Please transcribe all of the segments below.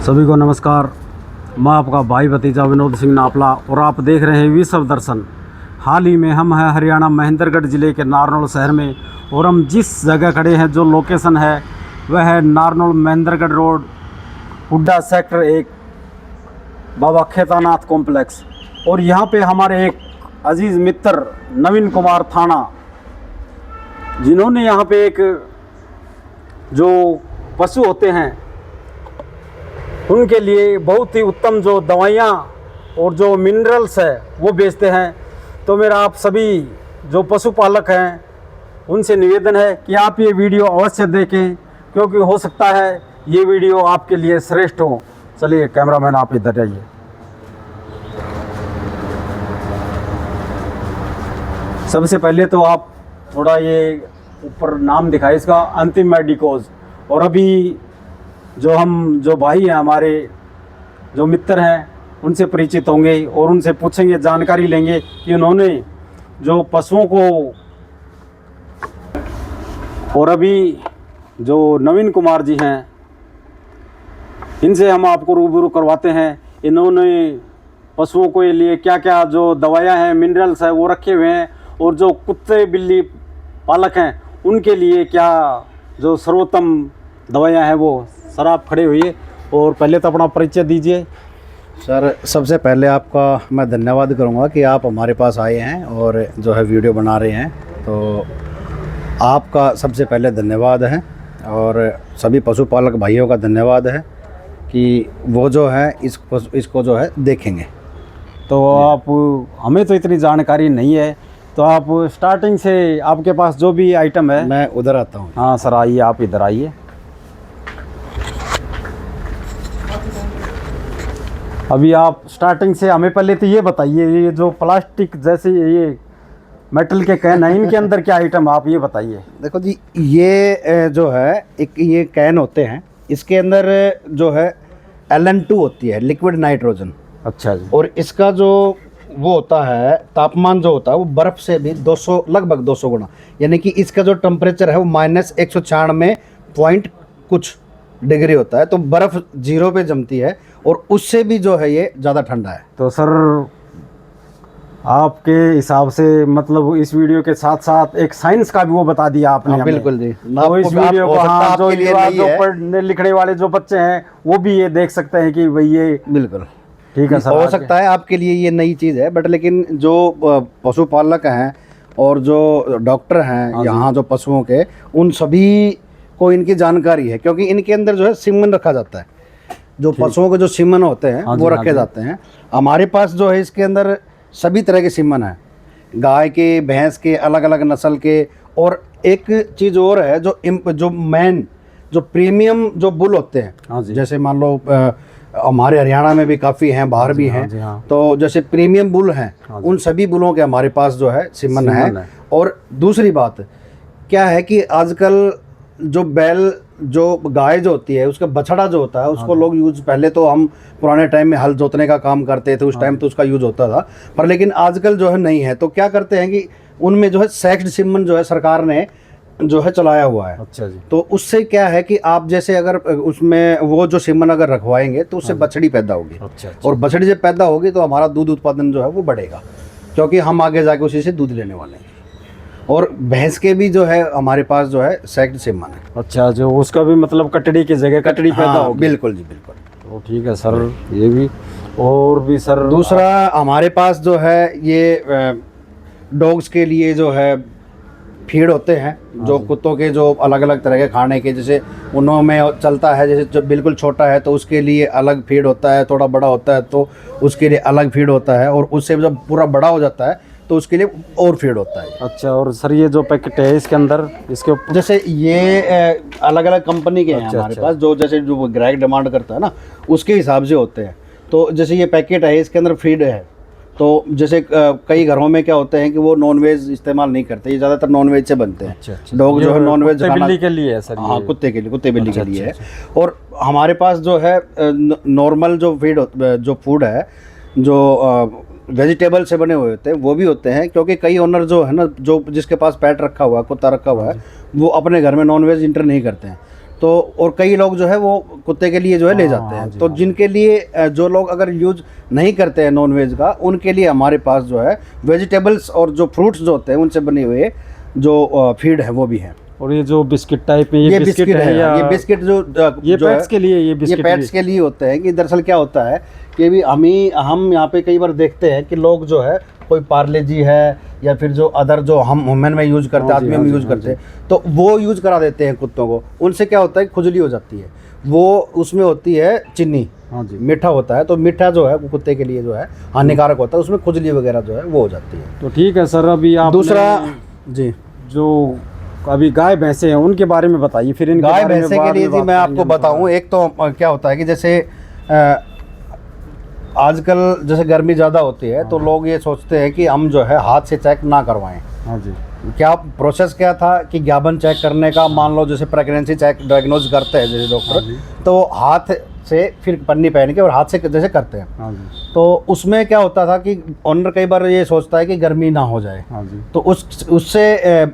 सभी को नमस्कार। मैं आपका भाई भतीजा विनोद सिंह नापला और आप देख रहे हैं विश्व दर्शन। हाल ही में हम हैं हरियाणा महेंद्रगढ़ ज़िले के नारनौल शहर में और हम जिस जगह खड़े हैं, जो लोकेशन है वह है नारनौल महेंद्रगढ़ रोड, हुड्डा सेक्टर 1, बाबा खेतानाथ कॉम्प्लेक्स। और यहाँ पे हमारे एक अजीज़ मित्र नवीन कुमार थाना, जिन्होंने यहाँ पे एक जो पशु होते हैं उनके लिए बहुत ही उत्तम जो दवाइयाँ और जो मिनरल्स है वो बेचते हैं। तो मेरा आप सभी जो पशुपालक हैं उनसे निवेदन है कि आप ये वीडियो अवश्य देखें, क्योंकि हो सकता है ये वीडियो आपके लिए श्रेष्ठ हो। चलिए कैमरामैन आप इधर आइए। सबसे पहले तो आप थोड़ा ये ऊपर नाम दिखाए इसका, अंतिम मेडिकोज। और अभी जो भाई हैं हमारे, जो मित्र हैं, उनसे परिचित होंगे और उनसे पूछेंगे, जानकारी लेंगे कि उन्होंने जो पशुओं को, और अभी जो नवीन कुमार जी हैं इनसे हम आपको रूबरू करवाते हैं। इन्होंने पशुओं के लिए क्या क्या जो दवाइयाँ हैं, मिनरल्स है वो रखे हुए हैं, और जो कुत्ते बिल्ली पालक हैं उनके लिए क्या जो सर्वोत्तम दवाइयाँ हैं वो। सर आप खड़े हुए और पहले तो अपना परिचय दीजिए। सर सबसे पहले आपका मैं धन्यवाद करूंगा कि आप हमारे पास आए हैं और जो है वीडियो बना रहे हैं, तो आपका सबसे पहले धन्यवाद है। और सभी पशुपालक भाइयों का धन्यवाद है कि वो जो है इसको जो है देखेंगे। तो आप, हमें तो इतनी जानकारी नहीं है, तो आप स्टार्टिंग से आपके पास जो भी आइटम है। मैं उधर आता हूँ। हाँ सर आइए, आप इधर आइए। अभी आप स्टार्टिंग से हमें पहले तो ये बताइए, ये जो प्लास्टिक जैसे ये मेटल के कैन है, इनके अंदर क्या आइटम आप ये बताइए। देखो जी, ये जो है एक ये कैन होते हैं, इसके अंदर जो है LN2 होती है, लिक्विड नाइट्रोजन। अच्छा जी। और इसका जो वो होता है तापमान जो होता है वो बर्फ़ से भी 200 लगभग 200 गुना, यानी कि इसका जो टेम्परेचर है वो -196 पॉइंट कुछ डिग्री होता है। तो बर्फ़ 0 पे जमती है और उससे भी जो है ये ज़्यादा ठंडा है। तो सर आपके हिसाब से मतलब इस वीडियो के साथ साथ एक साइंस का भी वो बता दिया आपने। हाँ, बिल्कुल जी। तो इस वीडियो को हाँ, जो पढ़ने लिखने वाले जो बच्चे हैं वो भी ये देख सकते हैं कि भाई ये बिल्कुल ठीक है सर। हो सकता है आपके लिए ये नई चीज़ है, बट लेकिन जो पशुपालक हैं और जो डॉक्टर हैं यहाँ जो पशुओं के, उन सभी को इनकी जानकारी है, क्योंकि इनके अंदर जो है सीमन रखा जाता है। जो पशुओं के जो सीमन होते हैं वो रखे जाते हैं। हमारे पास जो है इसके अंदर सभी तरह के सीमन हैं, गाय के, भैंस के, अलग अलग नस्ल के। और एक चीज़ और है, जो मेन जो प्रीमियम जो बुल होते हैं, जैसे मान लो हमारे हरियाणा में भी काफ़ी हैं, बाहर भी हैं, तो जैसे प्रीमियम बुल हैं, उन सभी बुलों के हमारे पास जो है सीमन है। और दूसरी बात क्या है कि आजकल जो बैल, जो गाय जो होती है, उसका बछड़ा जो होता है उसको लोग यूज, पहले तो हम पुराने टाइम में हल जोतने का काम करते थे, उस टाइम तो उसका यूज होता था, पर लेकिन आजकल जो है नहीं है। तो क्या करते हैं कि उनमें जो है सेक्स्ड सीमन जो है सरकार ने जो है चलाया हुआ है। अच्छा जी। तो उससे क्या है कि आप जैसे अगर उसमें वो जो सीमन अगर रखवाएंगे तो उससे बछड़ी पैदा होगी। अच्छा। और बछड़ी जब पैदा होगी तो हमारा दूध उत्पादन जो है वो बढ़ेगा, क्योंकि हम आगे जाके उसी से दूध लेने वाले हैं। और भैंस के भी जो है हमारे पास जो है सेक्ड सीमन है। अच्छा, जो उसका भी मतलब कटड़ी की जगह कटड़ी पैदा होगी। बिल्कुल जी, बिल्कुल। तो ठीक है सर, ये भी। और भी सर दूसरा हमारे पास जो है ये डॉग्स के लिए जो है फीड होते हैं, जो कुत्तों के जो अलग अलग तरह के खाने के, जैसे उनों में चलता है, जैसे जब बिल्कुल छोटा है तो उसके लिए अलग फीड होता है, थोड़ा बड़ा होता है तो उसके लिए अलग फीड होता है, और उससे जब पूरा बड़ा हो जाता है तो उसके लिए और फीड होता है। अच्छा। और सर ये जो पैकेट है इसके अंदर, इसके ऊपर जैसे ये अलग अलग कंपनी के हैं हमारे पास, जो जैसे जो ग्राहक डिमांड करता है ना उसके हिसाब से होते हैं। तो जैसे ये पैकेट है, इसके अंदर फीड है। तो जैसे कई घरों में क्या होते हैं कि वो नॉनवेज इस्तेमाल नहीं करते, ये ज़्यादातर नॉनवेज से बनते हैं। अच्छा। डॉग जो है नॉनवेज बिल्ली के लिए है सर। हाँ, कुत्ते के लिए, कुत्ते बिल्ली के लिए है। और हमारे पास जो है नॉर्मल जो जो फूड है, जो वेजिटेबल से बने हुए होते हैं वो भी होते हैं, क्योंकि कई ओनर जो है ना, जो जिसके पास पेट रखा हुआ है, कुत्ता रखा हुआ है, वो अपने घर में नॉनवेज इंटर नहीं करते हैं। तो और कई लोग जो है वो कुत्ते के लिए जो है ले जाते हैं। तो जिनके लिए जो लोग अगर यूज नहीं करते हैं नॉन वेज का, उनके लिए हमारे पास जो है वेजिटेबल्स और जो फ्रूट्स जो होते हैं उनसे बने हुए जो फीड है वो भी है। और ये जो बिस्किट टाइप में ये बिस्किट है, या ये बिस्किट ये जो पेट्स है, के लिए ये बिस्किट पेट्स के लिए होते हैं। कि दरअसल क्या होता है कि भी हम यहाँ पे कई बार देखते हैं कि लोग जो है कोई पार्ले जी है या फिर जो अदर जो हम ह्यूमन में यूज़ करते हैं, आदमी में यूज़ करते हैं, तो वो यूज़ करा देते हैं कुत्तों को। उनसे क्या होता है खुजली हो जाती है, वो उसमें होती है चीनी, हाँ जी, मीठा होता है, तो मीठा जो है वो कुत्ते के लिए जो है हानिकारक होता है, उसमें खुजली वगैरह जो है वो हो जाती है। तो ठीक है सर, अभी आप दूसरा जी, जो अभी गाय भैंसे हैं उनके बारे में बताइए। फिर इनके गाय बारे में भैंसे के बाद लिए में जी बात मैं करेंगे आपको हम बताऊं, एक तो क्या होता है कि जैसे आजकल जैसे गर्मी ज़्यादा होती है तो लोग ये सोचते हैं कि हम जो है हाथ से चेक ना करवाएं। हाँ जी, क्या प्रोसेस क्या था कि ज्ञापन चेक करने का, मान लो जैसे प्रेगनेंसी चेक डायग्नोज करते हैं जैसे डॉक्टर, तो हाथ से फिर पन्नी पहन के और हाथ से जैसे करते हैं। हाँ जी, तो उसमें क्या होता था कि ऑनर कई बार ये सोचता है कि गर्मी ना हो जाए, हाँ जी, तो उससे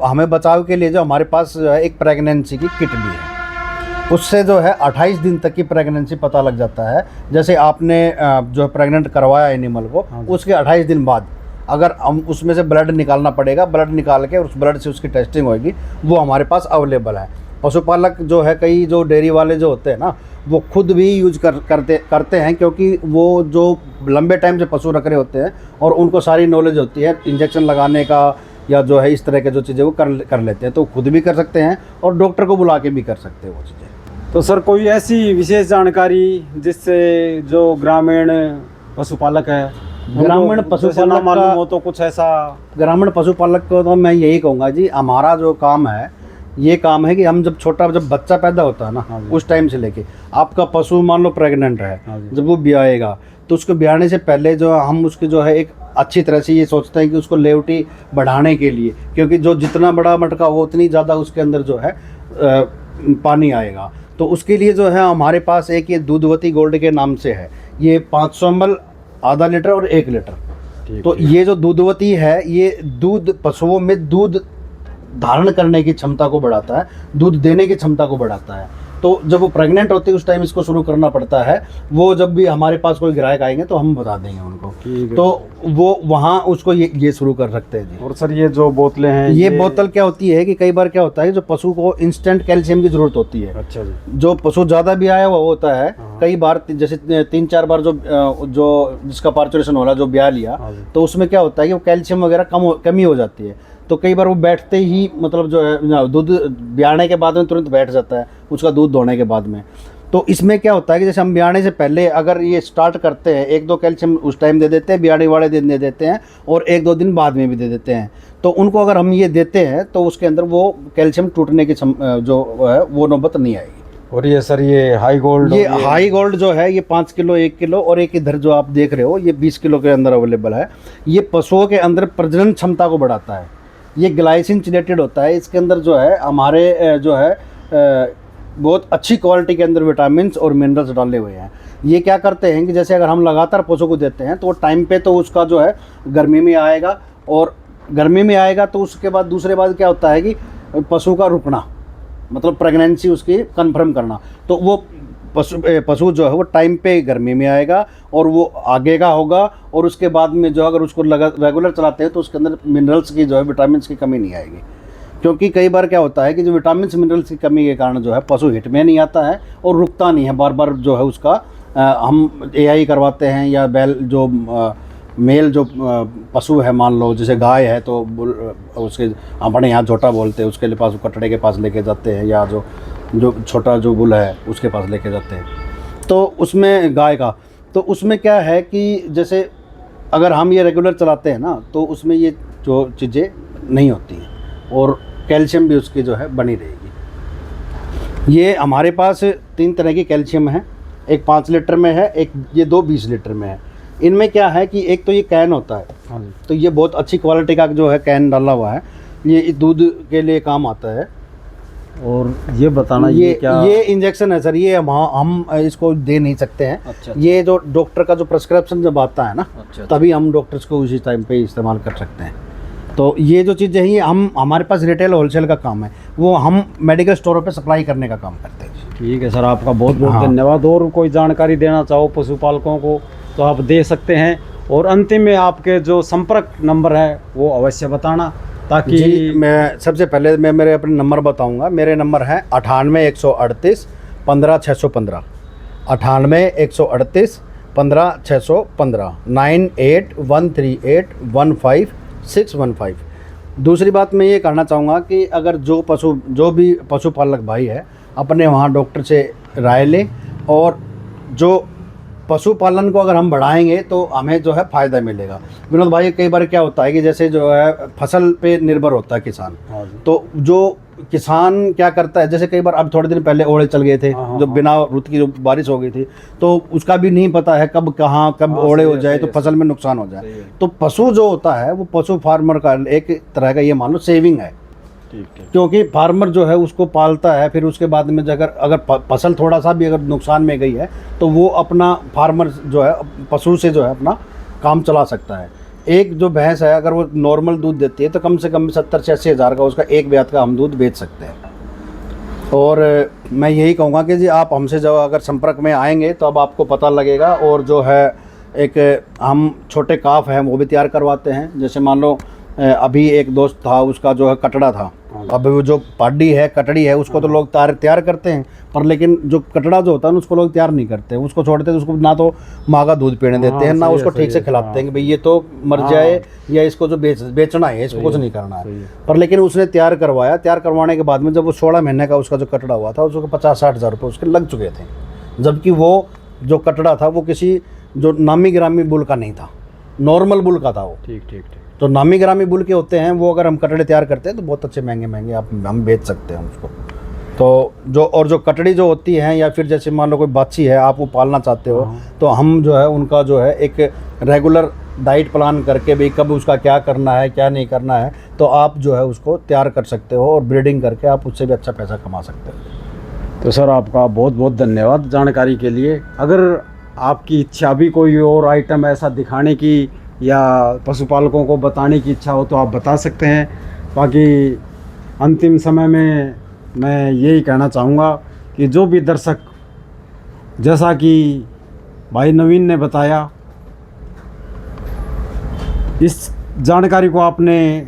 हमें बचाव के लिए जो हमारे पास जो है एक प्रेगनेंसी की किट भी है। उससे जो है 28 दिन तक की प्रेगनेंसी पता लग जाता है। जैसे आपने जो प्रेग्नेंट करवाया एनिमल को, उसके 28 दिन बाद अगर हम उसमें से ब्लड निकालना पड़ेगा, ब्लड निकाल के उस ब्लड से उसकी टेस्टिंग होगी, वो हमारे पास अवेलेबल है। पशुपालक जो है, कई जो डेयरी वाले जो होते हैं ना, वो खुद भी यूज करते हैं, क्योंकि वो जो लंबे टाइम से पशु रख रहे होते हैं और उनको सारी नॉलेज होती है इंजेक्शन लगाने का या जो है इस तरह के जो चीज़ें वो कर लेते हैं। तो खुद भी कर सकते हैं और डॉक्टर को बुला के भी कर सकते हैं वो चीज़ें। तो सर कोई ऐसी विशेष जानकारी जिससे जो ग्रामीण पशुपालक है, ग्रामीण पशुपालक पशुपालक मालूम हो तो कुछ ऐसा? ग्रामीण पशुपालक को तो मैं यही कहूँगा जी, हमारा जो काम है ये काम है कि हम जब बच्चा पैदा होता है ना, उस टाइम से लेके आपका पशु मान लो प्रेग्नेंट है, जब वो ब्याएगा तो उसको ब्याने से पहले जो हम उसके जो है एक अच्छी तरह से ये सोचते हैं कि उसको लेवटी बढ़ाने के लिए, क्योंकि जो जितना बड़ा मटका हो उतनी ज़्यादा उसके अंदर जो है पानी आएगा। तो उसके लिए जो है हमारे पास एक ये दूधवती गोल्ड के नाम से है, ये 500 ml, आधा लीटर और 1 लीटर। तो ये जो दूधवती है, ये दूध पशुओं में दूध धारण करने की क्षमता को बढ़ाता है, दूध देने की क्षमता को बढ़ाता है। तो जब वो प्रेग्नेंट होती है उस टाइम इसको शुरू करना पड़ता है। वो जब भी हमारे पास कोई ग्राहक आएंगे तो हम बता देंगे उनको, तो वो वहाँ उसको ये शुरू कर सकते हैं जी। और सर ये जो बोतलें हैं, ये बोतल क्या होती है कि कई बार क्या होता है जो पशु को इंस्टेंट कैल्शियम की जरूरत होती है। अच्छा जी, जो पशु ज़्यादा भी आया हुआ होता है, कई बार जैसे 3-4 बार जो जिसका पार्चुरेशन हो रहा है, जो ब्याह लिया, तो उसमें क्या होता है कि वो कैल्शियम वगैरह कमी हो जाती है। तो कई बार वो बैठते ही मतलब जो है दूध ब्याने के बाद में तुरंत बैठ जाता है, उसका दूध धोने के बाद में। तो इसमें क्या होता है कि जैसे हम ब्याने से पहले अगर ये स्टार्ट करते हैं, 1-2 कैल्शियम उस टाइम दे देते हैं, ब्याने वाले दिन दे देते हैं, और 1-2 दिन बाद में भी दे देते हैं। तो उनको अगर हम ये देते हैं तो उसके अंदर वो कैल्शियम टूटने की जो है वो नौबत नहीं आएगी। और ये सर ये हाई गोल्ड, ये हाई गोल्ड जो है ये 5 किलो, 1 किलो और एक इधर जो आप देख रहे हो ये 20 किलो के अंदर अवेलेबल है। ये पशुओं के अंदर प्रजनन क्षमता को बढ़ाता है। ये ग्लाइसिन चिलेटेड होता है, इसके अंदर जो है हमारे जो है बहुत अच्छी क्वालिटी के अंदर विटामिन्स और मिनरल्स डाले हुए हैं। ये क्या करते हैं कि जैसे अगर हम लगातार पशु को देते हैं तो वो टाइम पे तो उसका जो है गर्मी में आएगा, और गर्मी में आएगा तो उसके बाद दूसरे बात क्या होता है कि पशु का रुकना, मतलब प्रेगनेंसी उसकी कंफर्म करना। तो वो पशु जो है वो टाइम पे गर्मी में आएगा और वो आगे का होगा, और उसके बाद में जो अगर उसको रेगुलर चलाते हैं तो उसके अंदर मिनरल्स की जो है विटामिन्स की कमी नहीं आएगी। क्योंकि कई बार क्या होता है कि जो विटामिन्स मिनरल्स की कमी के कारण जो है पशु हिट में नहीं आता है और रुकता नहीं है, बार बार जो है उसका हम AI करवाते हैं, या बैल जो मेल जो पशु है, मान लो जैसे गाय है तो उसके अपने यहाँ झोटा बोलते हैं, उसके लिए पास कटड़े के पास लेके जाते हैं, या जो छोटा जो बुल है उसके पास लेके जाते हैं। तो उसमें गाय का तो उसमें क्या है कि जैसे अगर हम ये रेगुलर चलाते हैं ना तो उसमें ये जो चीज़ें नहीं होती हैं और कैल्शियम भी उसकी जो है बनी रहेगी। ये हमारे पास 3 तरह की कैल्शियम है, एक 5 लीटर में है, एक ये 2 20 लीटर में है। इनमें क्या है कि एक तो ये कैन होता है, तो ये बहुत अच्छी क्वालिटी का जो है कैन डाला हुआ है, ये दूध के लिए काम आता है। और ये बताना ये क्या, ये इंजेक्शन है सर, ये हम इसको दे नहीं सकते हैं। अच्छा, ये जो डॉक्टर का जो प्रिस्क्रिप्शन जब आता है ना, अच्छा, तभी हम डॉक्टर्स को उसी टाइम पे इस्तेमाल कर सकते हैं। तो ये जो चीज़ें हैं, हमारे पास रिटेल होलसेल का काम है, वो हम मेडिकल स्टोरों पे सप्लाई करने का काम करते हैं। ठीक है सर, आपका बहुत बहुत हाँ। धन्यवाद। और कोई जानकारी देना चाहो पशुपालकों को तो आप दे सकते हैं। और अंतिम में आपके जो संपर्क नंबर है वो अवश्य बताना, ताकि जी मैं सबसे पहले मैं मेरे अपने नंबर बताऊंगा। मेरे नंबर हैं 98 138 15 615, 98 138 15 615, 98 138 15 615। दूसरी बात मैं ये कहना चाहूँगा कि अगर जो भी पशुपालक भाई है अपने वहाँ डॉक्टर से राय लें, और जो पशुपालन को अगर हम बढ़ाएंगे तो हमें जो है फ़ायदा मिलेगा। विनोद भाई, कई बार क्या होता है कि जैसे जो है फसल पे निर्भर होता है किसान, हाँ जी। तो जो किसान क्या करता है, जैसे कई बार अब थोड़े दिन पहले ओले चल गए थे, हाँ, जो हाँ। बिना रुत की जो बारिश हो गई थी, तो उसका भी नहीं पता है कब कहाँ कब हाँ, ओले सही हो है, जाए सही तो है, फसल में नुकसान हो सही जाए। है। तो पशु जो होता है वो पशु फार्मर का एक तरह का ये मान लो सेविंग है, ठीक ठीक। क्योंकि फार्मर जो है उसको पालता है, फिर उसके बाद में अगर फसल थोड़ा सा भी अगर नुकसान में गई है तो वो अपना फार्मर जो है पशु से जो है अपना काम चला सकता है। एक जो भैंस है अगर वो नॉर्मल दूध देती है तो कम से कम 70 से 80 हज़ार का उसका एक ब्यात का हम दूध बेच सकते हैं। और मैं यही कहूँगा कि जी आप हमसे जो अगर संपर्क में आएंगे तो अब आपको पता लगेगा। और जो है एक हम छोटे काफ हैं वो भी तैयार करवाते हैं। जैसे मान लो अभी एक दोस्त था, उसका जो है कटड़ा था। अब वो जो पाडी है, कटड़ी है, उसको तो लोग तैयार करते हैं, पर लेकिन जो कटड़ा जो होता है ना उसको लोग तैयार नहीं करते, उसको छोड़ते हैं। उसको ना तो माँ का दूध पीने देते हैं, ना सही है, उसको सही ठीक से है, खिलाते हैं हाँ। कि भाई ये तो मर हाँ। जाए, या इसको जो बेचना है, इसको कुछ नहीं करना है। पर लेकिन उसने तैयार करवाया, तैयार करवाने के बाद में जब वो 16 महीने का उसका जो कटड़ा हुआ था, उसको 50-60 हज़ार रुपये उसके लग चुके थे। जबकि वो जो कटड़ा था वो किसी जो नामी गिरामी बुल का नहीं था, नॉर्मल बुल का था वो। ठीक ठीक ठीक। तो नामी ग्रामी बुल के होते हैं वो, अगर हम कटड़े तैयार करते हैं तो बहुत अच्छे महंगे आप हम बेच सकते हैं उसको। तो जो कटड़ी जो होती हैं, या फिर जैसे मान लो कोई बाछी है आप वो पालना चाहते हो, तो हम जो है उनका जो है एक रेगुलर डाइट प्लान करके भी कब उसका क्या करना है क्या नहीं करना है, तो आप जो है उसको तैयार कर सकते हो और ब्रीडिंग करके आप उससे भी अच्छा पैसा कमा सकते हो। तो सर आपका बहुत बहुत धन्यवाद जानकारी के लिए। अगर आपकी इच्छा भी कोई और आइटम ऐसा दिखाने की या पशुपालकों को बताने की इच्छा हो तो आप बता सकते हैं। बाकी अंतिम समय में मैं यही कहना चाहूँगा कि जो भी दर्शक, जैसा कि भाई नवीन ने बताया, इस जानकारी को आपने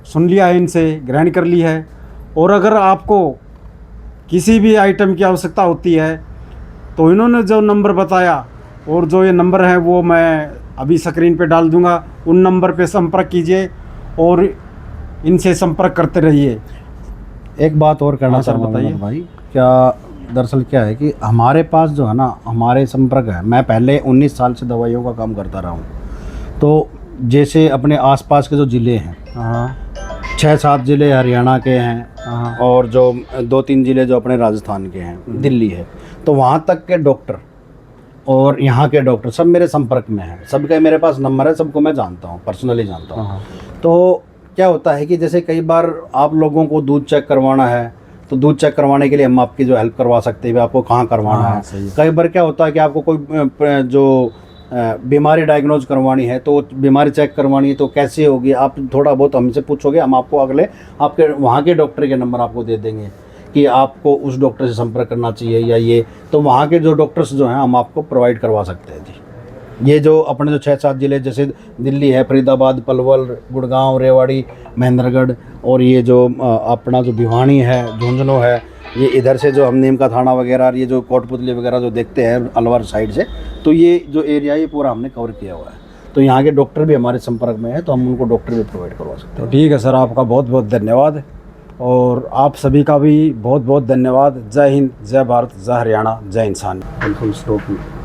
सुन लिया है, इनसे ग्रहण कर ली है। और अगर आपको किसी भी आइटम की आवश्यकता होती है तो इन्होंने जो नंबर बताया, और जो ये नंबर है वो मैं अभी स्क्रीन पे डाल दूंगा, उन नंबर पे संपर्क कीजिए और इनसे संपर्क करते रहिए। एक बात और करना हाँ सर, चाहूँगा बताइए। भाई, दरअसल क्या है कि हमारे पास जो है ना, हमारे संपर्क है, मैं पहले 19 साल से दवाइयों का काम करता रहा हूँ। तो जैसे अपने आसपास के जो ज़िले हैं, हाँ 6-7 ज़िले हरियाणा के हैं, हाँ और जो 2-3 ज़िले जो अपने राजस्थान के हैं, दिल्ली है, तो वहाँ तक के डॉक्टर और यहाँ के डॉक्टर सब मेरे संपर्क में हैं। सबका मेरे पास नंबर है, सबको मैं जानता हूँ, पर्सनली जानता हूँ। हाँ। तो क्या होता है कि जैसे कई बार आप लोगों को दूध चेक करवाना है, तो दूध चेक करवाने के लिए हम आपकी जो हेल्प करवा सकते हैं, आपको कहाँ करवाना हाँ, है। सही है। कई बार क्या होता है कि आपको कोई जो बीमारी डायग्नोज करवानी है, तो बीमारी चेक करवानी है, तो कैसे होगी, आप थोड़ा बहुत हमसे पूछोगे, हम आपको अगले आपके वहाँ के डॉक्टर के नंबर आपको दे देंगे कि आपको उस डॉक्टर से संपर्क करना चाहिए या ये, तो वहाँ के जो डॉक्टर्स जो हैं हम आपको प्रोवाइड करवा सकते हैं जी। ये जो अपने जो 6-7 ज़िले जैसे दिल्ली है, फरीदाबाद, पलवल, गुड़गांव, रेवाड़ी, महेंद्रगढ़, और ये जो अपना जो भिवानी है, झुंझुनू है, ये इधर से जो हम नीम का थाना वगैरह, ये जो कोटपुतली वगैरह जो देखते हैं अलवर साइड से, तो ये जो एरिया ये पूरा हमने कवर किया हुआ है। तो यहाँ के डॉक्टर भी हमारे संपर्क में है, तो हम उनको डॉक्टर भी प्रोवाइड करवा सकते हैं। तो ठीक है सर, आपका बहुत बहुत धन्यवाद। और आप सभी का भी बहुत बहुत धन्यवाद। जय हिंद, जय भारत, जय हरियाणा, जय इंसान। बिल्कुल स्टॉप में